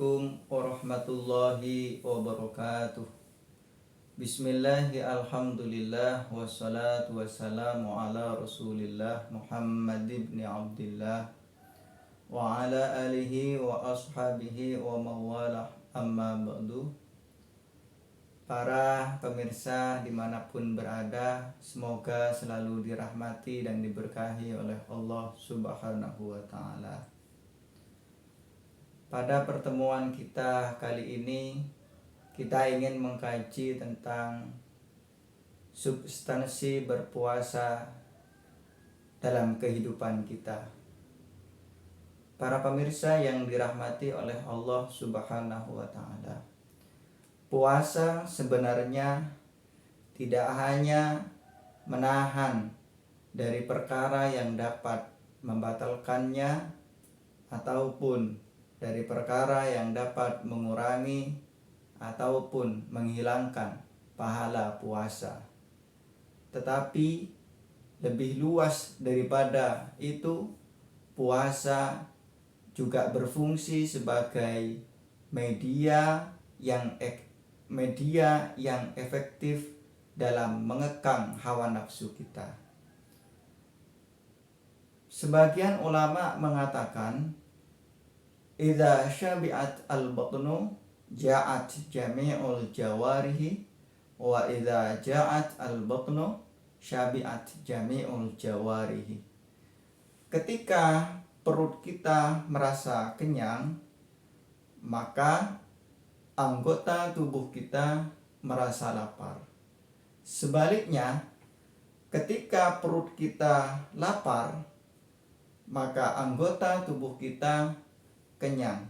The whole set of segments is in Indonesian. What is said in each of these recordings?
Assalamualaikum warahmatullahi wabarakatuh. Bismillahi alhamdulillah wassalatu wassalamu ala rasulillah Muhammad ibn Abdillah wa ala alihi wa ashabihi wa mawalah amma ba'du. Para pemirsa dimanapun berada, semoga selalu dirahmati dan diberkahi oleh Allah subhanahu wa ta'ala. Pada pertemuan kita kali ini, kita ingin mengkaji tentang substansi berpuasa dalam kehidupan kita. Para pemirsa yang dirahmati oleh Allah Subhanahu wa ta'ala, puasa sebenarnya tidak hanya menahan dari perkara yang dapat membatalkannya ataupun dari perkara yang dapat mengurangi ataupun menghilangkan pahala puasa, tetapi lebih luas daripada itu, puasa juga berfungsi sebagai media yang efektif dalam mengekang hawa nafsu kita. Sebagian ulama mengatakan, idza syabi'at al-batnu ja'at jami'ul jawarihi wa idza ja'at al-batnu syabi'at jami'ul jawarihi. Ketika perut kita merasa kenyang, maka anggota tubuh kita merasa lapar. Sebaliknya, ketika perut kita lapar, maka anggota tubuh kita kenyang.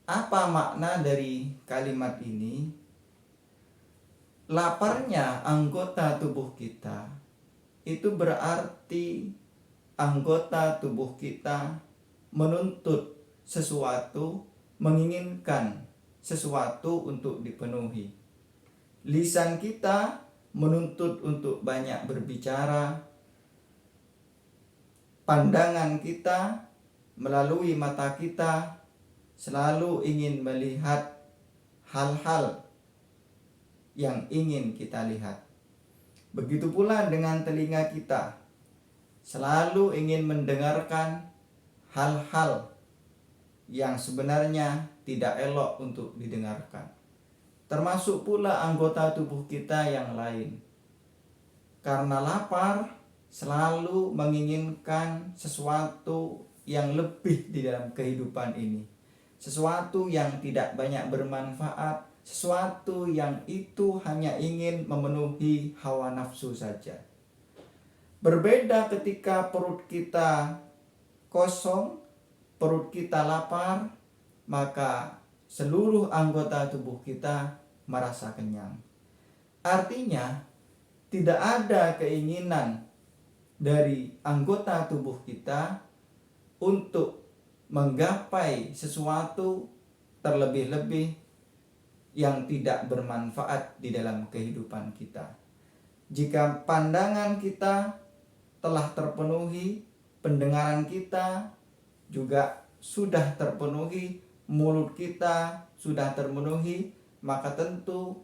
Apa makna dari kalimat ini? Laparnya anggota tubuh kita itu berarti anggota tubuh kita menuntut sesuatu, menginginkan sesuatu untuk dipenuhi. Lisan kita menuntut untuk banyak berbicara. Pandangan kita melalui mata kita selalu ingin melihat hal-hal yang ingin kita lihat. Begitu pula dengan telinga kita, selalu ingin mendengarkan hal-hal yang sebenarnya tidak elok untuk didengarkan. Termasuk pula anggota tubuh kita yang lain. Karena lapar, selalu menginginkan sesuatu yang lebih di dalam kehidupan ini, sesuatu yang tidak banyak bermanfaat, sesuatu yang itu hanya ingin memenuhi hawa nafsu saja. Berbeda ketika perut kita kosong, perut kita lapar, maka seluruh anggota tubuh kita merasa kenyang. Artinya, tidak ada keinginan dari anggota tubuh kita untuk menggapai sesuatu terlebih-lebih yang tidak bermanfaat di dalam kehidupan kita. Jika pandangan kita telah terpenuhi, pendengaran kita juga sudah terpenuhi, mulut kita sudah terpenuhi, maka tentu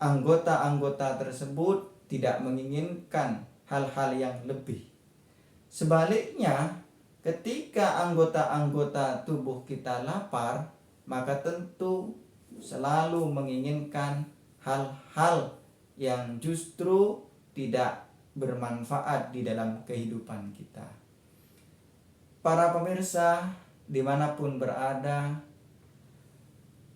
anggota-anggota tersebut tidak menginginkan hal-hal yang lebih. Sebaliknya, ketika anggota-anggota tubuh kita lapar, maka tentu selalu menginginkan hal-hal yang justru tidak bermanfaat di dalam kehidupan kita. Para pemirsa dimanapun berada,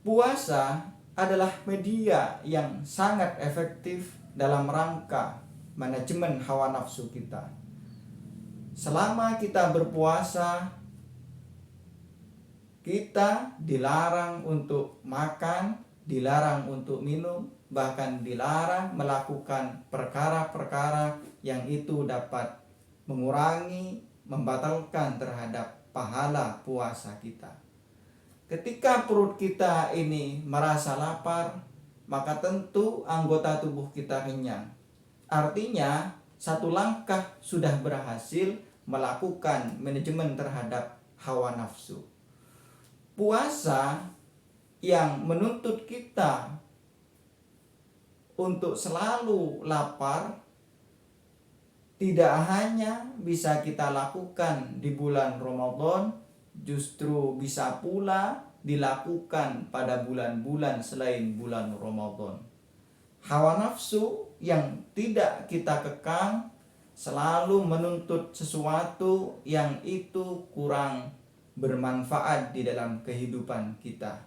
puasa adalah media yang sangat efektif dalam rangka manajemen hawa nafsu kita. Selama kita berpuasa, kita dilarang untuk makan, dilarang untuk minum, bahkan dilarang melakukan perkara-perkara yang itu dapat mengurangi, membatalkan terhadap pahala puasa kita. Ketika perut kita ini merasa lapar, maka tentu anggota tubuh kita kenyang. Artinya, satu langkah sudah berhasil melakukan manajemen terhadap hawa nafsu. puasa yang menuntut kita untuk selalu lapar tidak hanya bisa kita lakukan di bulan Ramadan, justru bisa pula dilakukan pada bulan-bulan selain bulan Ramadan. Hawa nafsu yang tidak kita kekang selalu menuntut sesuatu yang itu kurang bermanfaat di dalam kehidupan kita.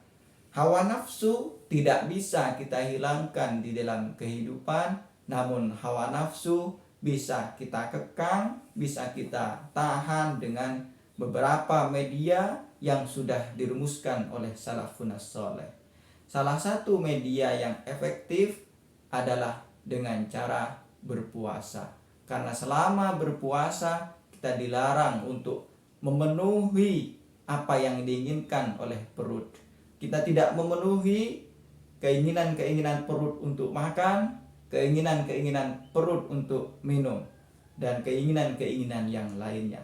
Hawa nafsu tidak bisa kita hilangkan di dalam kehidupan, namun hawa nafsu bisa kita kekang, bisa kita tahan dengan beberapa media yang sudah dirumuskan oleh salafun saleh. Salah satu media yang efektif adalah dengan cara berpuasa. Karena selama berpuasa kita dilarang untuk memenuhi apa yang diinginkan oleh perut. Kita tidak memenuhi keinginan-keinginan perut untuk makan, keinginan-keinginan perut untuk minum, dan keinginan-keinginan yang lainnya.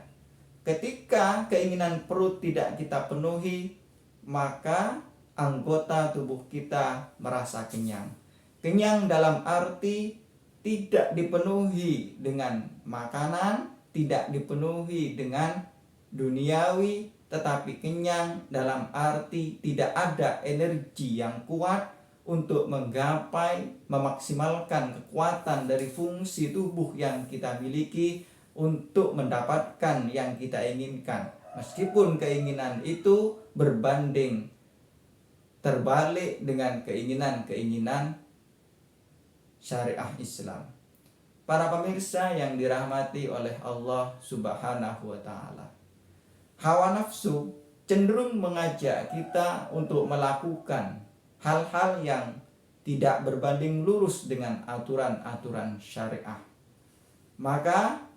Ketika keinginan perut tidak kita penuhi, maka anggota tubuh kita merasa kenyang. Kenyang dalam arti tidak dipenuhi dengan makanan, tidak dipenuhi dengan duniawi, tetapi kenyang dalam arti tidak ada energi yang kuat untuk menggapai, memaksimalkan kekuatan dari fungsi tubuh yang kita miliki untuk mendapatkan yang kita inginkan. Meskipun keinginan itu berbanding terbalik dengan keinginan-keinginan syariah Islam. Para pemirsa yang dirahmati oleh Allah Subhanahu wa Ta'ala, hawa nafsu cenderung mengajak kita untuk melakukan hal-hal yang tidak berbanding lurus dengan aturan-aturan syariah. Maka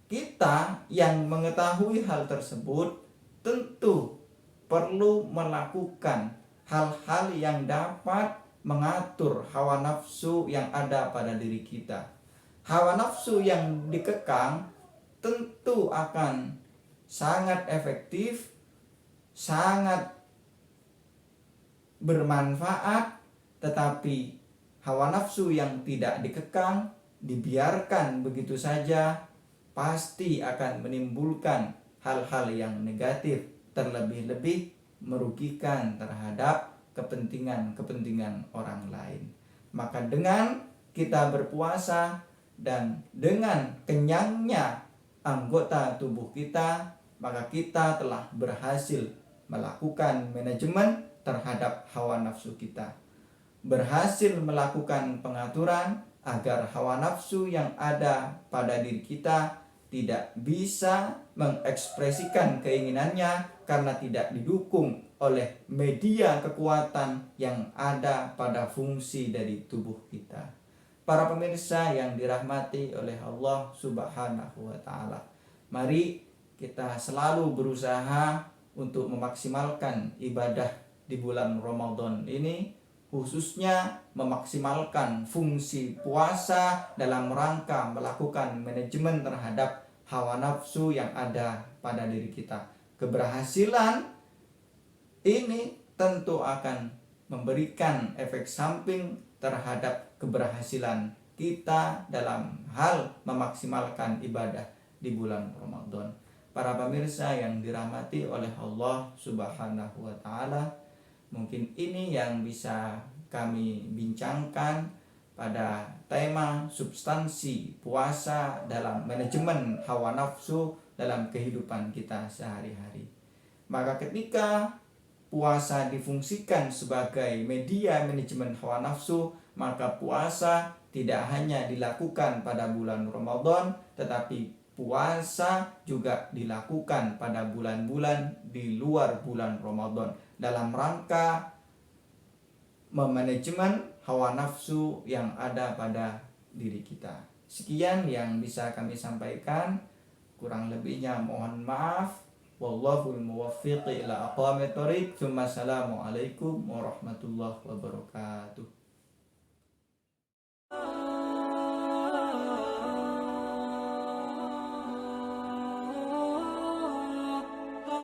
kita yang mengetahui hal tersebut tentu perlu melakukan hal-hal yang dapat mengatur hawa nafsu yang ada pada diri kita. Hawa nafsu yang dikekang tentu akan sangat efektif, sangat bermanfaat, tetapi hawa nafsu yang tidak dikekang, dibiarkan begitu saja, pasti akan menimbulkan hal-hal yang negatif, terlebih-lebih merugikan terhadap kepentingan orang lain. Maka dengan kita berpuasa dan dengan kenyangnya anggota tubuh kita, maka kita telah berhasil melakukan manajemen terhadap hawa nafsu kita. Berhasil melakukan pengaturan agar hawa nafsu yang ada pada diri kita tidak bisa mengekspresikan keinginannya karena tidak didukung oleh media kekuatan yang ada pada fungsi dari tubuh kita. Para pemirsa yang dirahmati oleh Allah Subhanahu wa Ta'ala, mari kita selalu berusaha untuk memaksimalkan ibadah di bulan Ramadan ini, khususnya memaksimalkan fungsi puasa dalam rangka melakukan manajemen terhadap hawa nafsu yang ada pada diri kita. Keberhasilan ini tentu akan memberikan efek samping terhadap keberhasilan kita dalam hal memaksimalkan ibadah di bulan Ramadan. Para pemirsa yang dirahmati oleh Allah Subhanahu wa Ta'ala, mungkin ini yang bisa kami bincangkan pada tema substansi puasa dalam manajemen hawa nafsu dalam kehidupan kita sehari-hari. Maka ketika puasa difungsikan sebagai media manajemen hawa nafsu, maka puasa tidak hanya dilakukan pada bulan Ramadan, tetapi puasa juga dilakukan pada bulan-bulan di luar bulan Ramadan dalam rangka memanajemen hawa nafsu yang ada pada diri kita. Sekian yang bisa kami sampaikan, kurang lebihnya mohon maaf. Wallahul muwaffiq ila aqwamit thoriq. Assalamualaikum warahmatullahi wabarakatuh.